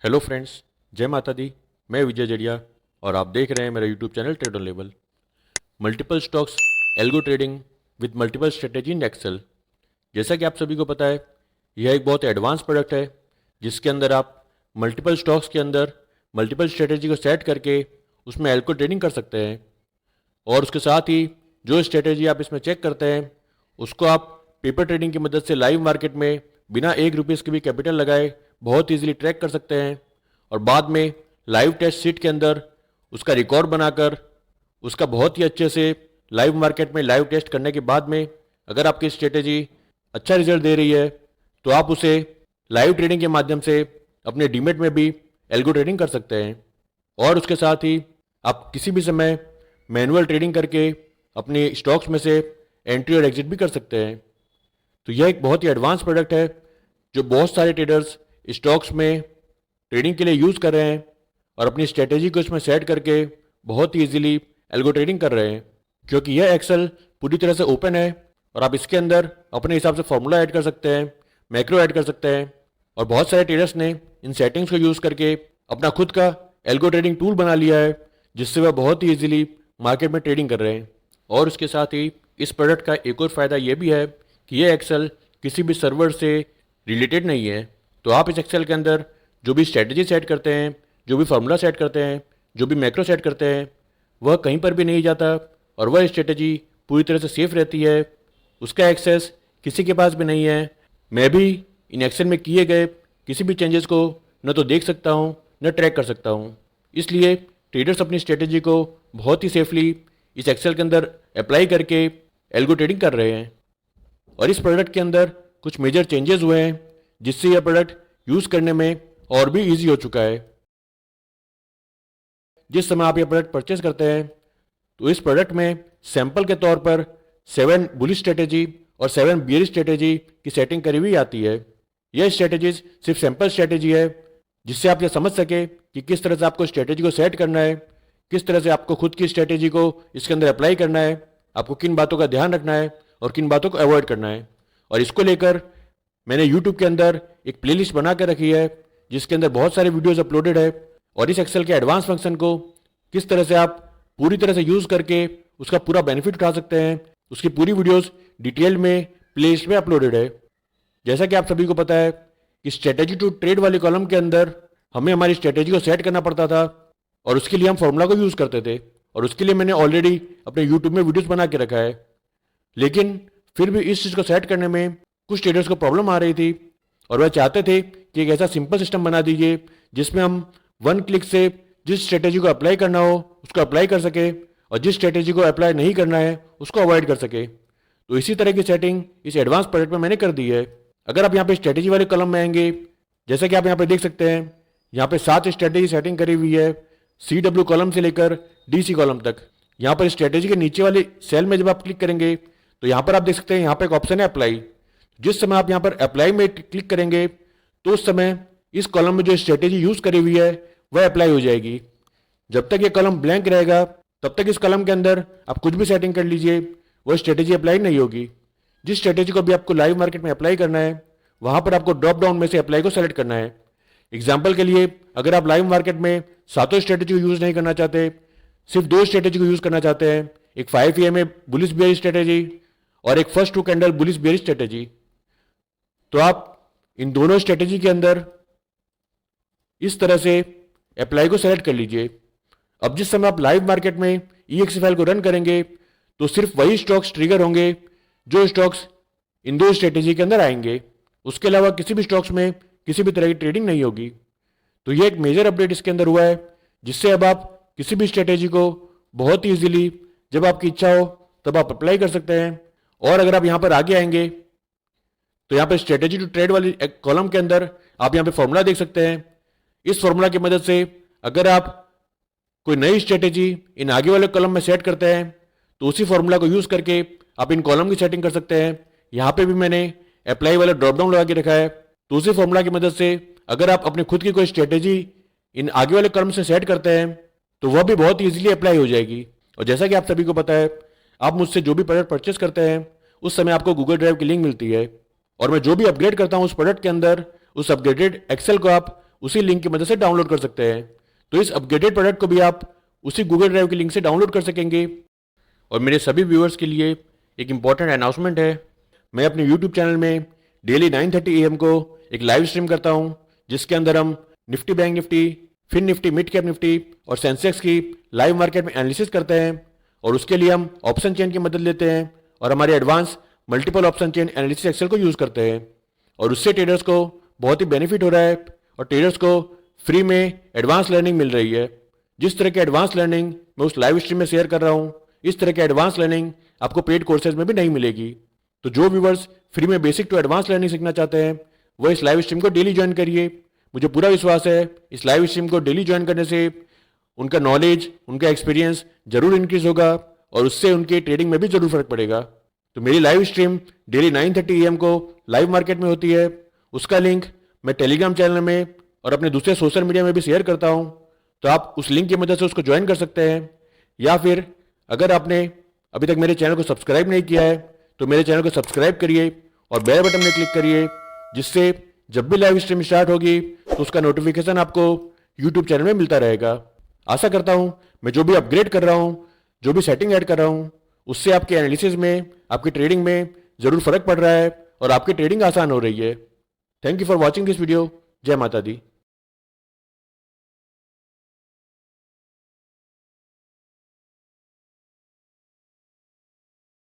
Hello friends, जय माता दी। मैं विजय जड़िया और आप देख रहे हैं मेरा YouTube channel trade on level. Multiple stocks algo trading with multiple strategy in Excel. जैसा कि आप सभी को पता है, यह एक बहुत एडवांस प्रोडक्ट है जिसके अंदर आप मल्टीपल स्टॉक्स के अंदर मल्टीपल स्ट्रेटेजी को सेट करके उसमें एल्गो ट्रेडिंग कर सकते हैं। और उसके साथ ही जो स्ट्रेटेजी आप इसमें चेक करते हैं उसको आप पेपर ट्रेडिंग की मदद से लाइव मार्केट में बिना ₹1 के भी कैपिटल लगाए बहुत ईजिली ट्रैक कर सकते हैं। और बाद में लाइव टेस्ट सीट के अंदर उसका रिकॉर्ड बनाकर उसका बहुत ही अच्छे से लाइव मार्केट में लाइव टेस्ट करने के बाद में अगर आपकी स्ट्रेटेजी अच्छा रिजल्ट दे रही है तो आप उसे लाइव ट्रेडिंग के माध्यम से अपने डीमेट में भी एल्गो ट्रेडिंग कर सकते हैं। और उसके साथ ही आप किसी भी समय मैनुअल ट्रेडिंग करके अपने स्टॉक्स में से एंट्री और एग्जिट भी कर सकते हैं। तो यह एक बहुत ही एडवांस प्रोडक्ट है जो बहुत सारे ट्रेडर्स स्टॉक्स में ट्रेडिंग के लिए यूज़ कर रहे हैं और अपनी स्ट्रेटेजी को इसमें सेट करके बहुत ही ईजिली एल्गो ट्रेडिंग कर रहे हैं। क्योंकि यह एक्सेल पूरी तरह से ओपन है और आप इसके अंदर अपने हिसाब से फॉर्मूला ऐड कर सकते हैं, मैक्रो ऐड कर सकते हैं। और बहुत सारे ट्रेडर्स ने इन सेटिंग्स को यूज़ करके अपना खुद का एल्गो ट्रेडिंग टूल बना लिया है जिससे वह बहुत ही ईजिली मार्केट में ट्रेडिंग कर रहे हैं। और उसके साथ ही इस प्रोडक्ट का एक और फ़ायदा यह भी है कि यह एक्सेल किसी भी सर्वर से रिलेटेड नहीं है। तो आप इस एक्सेल के अंदर जो भी स्ट्रेटजी सेट करते हैं, जो भी फार्मूला सेट करते हैं, जो भी मैक्रो सेट करते हैं, वह कहीं पर भी नहीं जाता और वह स्ट्रेटजी पूरी तरह से सेफ रहती है। उसका एक्सेस किसी के पास भी नहीं है। मैं भी इन एक्सेल में किए गए किसी भी चेंजेस को न तो देख सकता हूँ न ट्रैक कर सकता हूँ। इसलिए ट्रेडर्स अपनी स्ट्रेटजी को बहुत ही सेफली इस एक्सेल के अंदर अप्लाई करके एल्गो ट्रेडिंग कर रहे हैं। और इस प्रोडक्ट के अंदर कुछ मेजर चेंजेस हुए हैं जिससे यह प्रोडक्ट यूज़ करने में और भी ईजी हो चुका है। जिस समय आप यह प्रोडक्ट परचेज करते हैं तो इस प्रोडक्ट में सैंपल के तौर पर 7 बुलिश स्ट्रेटेजी और 7 बियरिश स्ट्रेटेजी की सेटिंग करी हुई आती है। यह स्ट्रेटेजीज सिर्फ सैंपल स्ट्रेटेजी है जिससे आप यह समझ सके कि किस तरह से आपको स्ट्रेटेजी को सेट करना है, किस तरह से आपको खुद की स्ट्रेटेजी को इसके अंदर अप्लाई करना है, आपको किन बातों का ध्यान रखना है और किन बातों को अवॉइड करना है। और इसको लेकर मैंने YouTube के अंदर एक प्लेलिस्ट बना कर रखी है जिसके अंदर बहुत सारे वीडियोस अपलोडेड है। और इस एक्सेल के एडवांस फंक्शन को किस तरह से आप पूरी तरह से यूज़ करके उसका पूरा बेनिफिट उठा सकते हैं, उसकी पूरी वीडियोस डिटेल में प्लेलिस्ट में अपलोडेड है। जैसा कि आप सभी को पता है कि स्ट्रेटेजी टू ट्रेड वाले कॉलम के अंदर हमें हमारी स्ट्रेटेजी को सेट करना पड़ता था और उसके लिए हम फॉर्मूला को यूज़ करते थे। और उसके लिए मैंने ऑलरेडी अपने यूट्यूब में वीडियोस बना के रखा है। लेकिन फिर भी इस चीज़ को सेट करने में कुछ ट्रेडर्स को प्रॉब्लम आ रही थी और वह चाहते थे कि एक ऐसा सिंपल सिस्टम बना दीजिए जिसमें हम 1 क्लिक से जिस स्ट्रेटेजी को अप्लाई करना हो उसको अप्लाई कर सके और जिस स्ट्रेटेजी को अप्लाई नहीं करना है उसको अवॉइड कर सके। तो इसी तरह की सेटिंग इस एडवांस प्रोडक्ट में मैंने कर दी है। अगर आप यहाँ पे स्ट्रेटेजी वाले कॉलम में आएंगे, जैसा कि आप यहाँ पे देख सकते हैं, यहाँ पे 7 स्ट्रेटेजी सेटिंग करी हुई है, CW कॉलम से लेकर DC कॉलम तक। यहाँ पर स्ट्रेटेजी के नीचे वाले सेल में जब आप क्लिक करेंगे तो यहाँ पर आप देख सकते हैं यहाँ पर एक ऑप्शन है अप्लाई। जिस समय आप यहाँ पर अप्लाई में क्लिक करेंगे तो उस समय इस कॉलम में जो स्ट्रेटेजी यूज़ करी हुई है वह अप्लाई हो जाएगी। जब तक ये कॉलम ब्लैंक रहेगा तब तक इस कॉलम के अंदर आप कुछ भी सेटिंग कर लीजिए, वो स्ट्रेटेजी अप्लाई नहीं होगी। जिस स्ट्रेटेजी को भी आपको लाइव मार्केट में अप्लाई करना है वहाँ पर आपको ड्रॉप डाउन में से अप्लाई को सेलेक्ट करना है। एग्जाम्पल के लिए अगर आप लाइव मार्केट में सातों स्ट्रेटेजी को यूज़ नहीं करना चाहते, सिर्फ 2 स्ट्रेटेजी को यूज़ करना चाहते हैं, एक 5 EMA बुलिश बेयरिश स्ट्रेटेजी और एक first 2 candle bullish bearish strategy, तो आप इन दोनों स्ट्रेटेजी के अंदर इस तरह से अप्लाई को सेलेक्ट कर लीजिए। अब जिस समय आप लाइव मार्केट में EXE फाइल को रन करेंगे तो सिर्फ वही स्टॉक्स ट्रिगर होंगे जो स्टॉक्स इन 2 स्ट्रेटेजी के अंदर आएंगे। उसके अलावा किसी भी स्टॉक्स में किसी भी तरह की ट्रेडिंग नहीं होगी। तो ये एक मेजर अपडेट इसके अंदर हुआ है जिससे अब आप किसी भी स्ट्रेटेजी को बहुत ही ईजिली जब आपकी इच्छा हो तब आप अप्लाई कर सकते हैं। और अगर आप यहाँ पर आगे आएंगे तो यहाँ पर स्ट्रेटेजी टू ट्रेड वाली कॉलम के अंदर आप यहाँ पे फॉर्मूला देख सकते हैं। इस फॉर्मूला की मदद से अगर आप कोई नई स्ट्रेटेजी इन आगे वाले कॉलम में सेट करते हैं तो उसी फॉर्मूला को यूज़ करके आप इन कॉलम की सेटिंग कर सकते हैं। यहाँ पे भी मैंने अप्लाई वाला ड्रॉप डाउन लगा के रखा है। तो उसी फॉर्मूला की मदद से अगर आप अपनी खुद की कोई स्ट्रेटेजी इन आगे वाले कॉलम से सेट करते हैं तो वह भी बहुत ईजिली अप्लाई हो जाएगी। और जैसा कि आप सभी को पता है, आप मुझसे जो भी प्रोडक्ट परचेस करते हैं उस समय आपको गूगल ड्राइव की लिंक मिलती है और मैं जो भी अपग्रेड करता हूँ उस प्रोडक्ट के अंदर उस अपग्रेडेड एक्सेल को आप उसी लिंक की मदद से डाउनलोड कर सकते हैं। तो इस अपग्रेडेड प्रोडक्ट को भी आप उसी गूगल ड्राइव के लिंक से डाउनलोड कर सकेंगे। और मेरे सभी व्यूअर्स के लिए एक इम्पॉर्टेंट अनाउंसमेंट है। मैं अपने यूट्यूब चैनल में डेली 9:30 AM को एक लाइव स्ट्रीम करता हूं, जिसके अंदर हम Nifty bank Nifty, fin Nifty, mid cap Nifty और सेंसेक्स की लाइव मार्केट में एनालिसिस करते हैं। और उसके लिए हम ऑप्शन चेन की मदद लेते हैं और हमारे advance multiple option chain analysis Excel को यूज़ करते हैं। और उससे ट्रेडर्स को बहुत ही बेनिफिट हो रहा है और ट्रेडर्स को फ्री में एडवांस लर्निंग मिल रही है। जिस तरह की एडवांस लर्निंग मैं उस लाइव स्ट्रीम में शेयर कर रहा हूँ, इस तरह की एडवांस लर्निंग आपको पेड कोर्सेज में भी नहीं मिलेगी। तो जो व्यूवर्स फ्री में बेसिक टू एडवांस लर्निंग सीखना चाहते हैं वो इस लाइव स्ट्रीम को डेली ज्वाइन करिए। मुझे पूरा विश्वास है इस लाइव स्ट्रीम को डेली ज्वाइन करने से उनका नॉलेज, उनका एक्सपीरियंस जरूर इंक्रीज होगा और उससे उनके ट्रेडिंग में भी जरूर फर्क पड़ेगा। तो मेरी लाइव स्ट्रीम डेली 9:30 AM को लाइव मार्केट में होती है। उसका लिंक मैं टेलीग्राम चैनल में और अपने दूसरे सोशल मीडिया में भी शेयर करता हूँ। तो आप उस लिंक की मदद से उसको ज्वाइन कर सकते हैं। या फिर अगर आपने अभी तक मेरे चैनल को सब्सक्राइब नहीं किया है तो मेरे चैनल को सब्सक्राइब करिए और बेल बटन में क्लिक करिए, जिससे जब भी लाइव स्ट्रीम स्टार्ट होगी तो उसका नोटिफिकेशन आपको यूट्यूब चैनल में मिलता रहेगा। आशा करता हूँ मैं जो भी अपग्रेड कर रहा हूँ, जो भी सेटिंग ऐड कर रहा हूँ, उससे आपके एनालिसिस में, आपकी ट्रेडिंग में ज़रूर फर्क पड़ रहा है और आपकी ट्रेडिंग आसान हो रही है। Thank you for watching this video. जय माता दी।